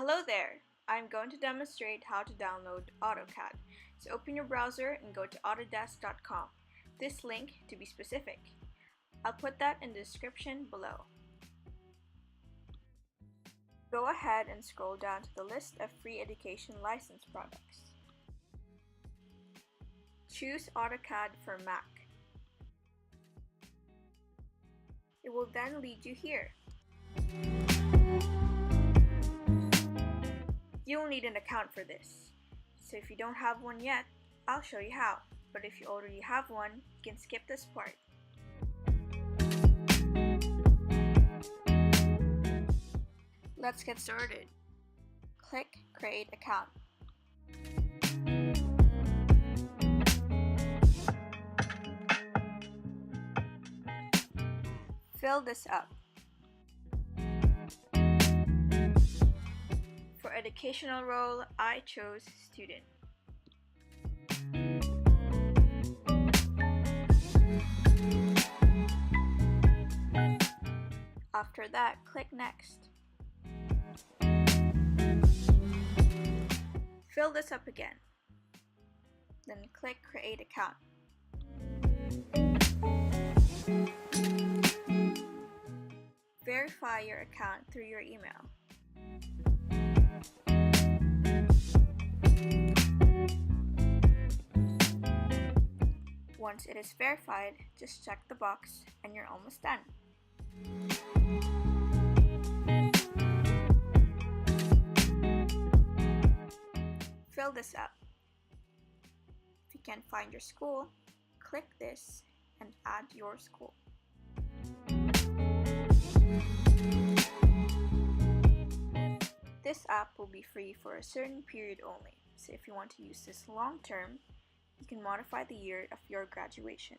Hello there! I'm going to demonstrate how to download AutoCAD. So open your browser and go to autodesk.com. This link to be specific. I'll put that in the description below. Go ahead and scroll down to the list of free education license products. Choose AutoCAD for Mac. It will then lead you here. You'll need an account for this. So if you don't have one yet, I'll show you how. But if you already have one, you can skip this part. Let's get started. Click Create Account. Fill this up. For educational role, I chose student. After that, click Next. Fill this up again. Then click Create Account. Verify your account through your email. Once it is verified, just check the box and you're almost done. Fill this up. If you can't find your school, click this and add your school. This app will be free for a certain period only, so if you want to use this long term, you can modify the year of your graduation.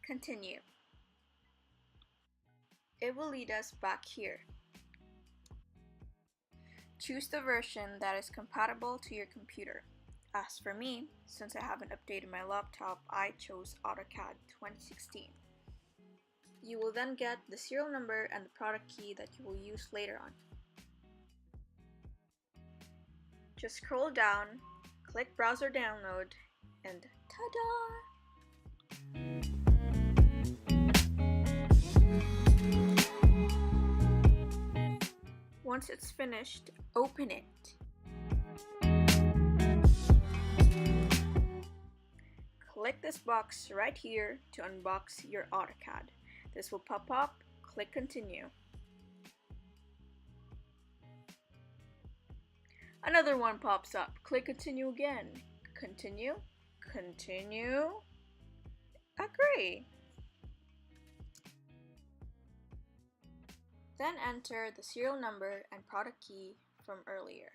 Continue. It will lead us back here. Choose the version that is compatible to your computer. As for me, since I haven't updated my laptop, I chose AutoCAD 2016. You will then get the serial number and the product key that you will use later on. Just scroll down, click Browser Download, and ta-da! Once it's finished, open it. Click this box right here to unbox your AutoCAD. This will pop up, click Continue. Another one pops up, click Continue again. Continue, continue, agree. Then enter the serial number and product key from earlier.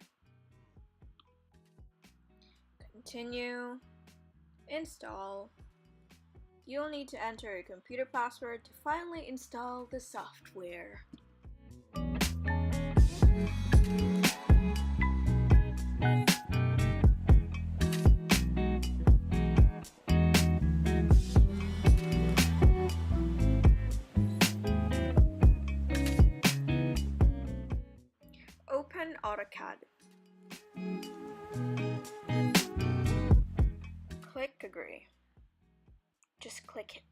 Continue, install. You'll need to enter a computer password to finally install the software. Open AutoCAD. Click Agree. Just click it.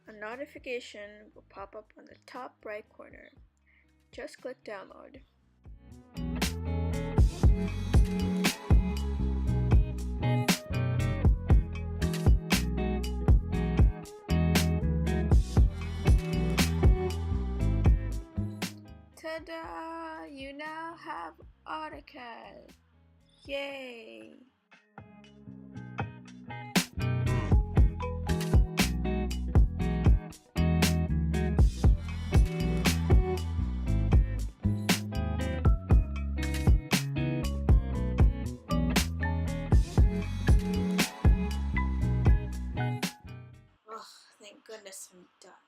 A notification will pop up on the top right corner. Just click Download. Ta-da! You now have AutoCAD. Yay! this one does.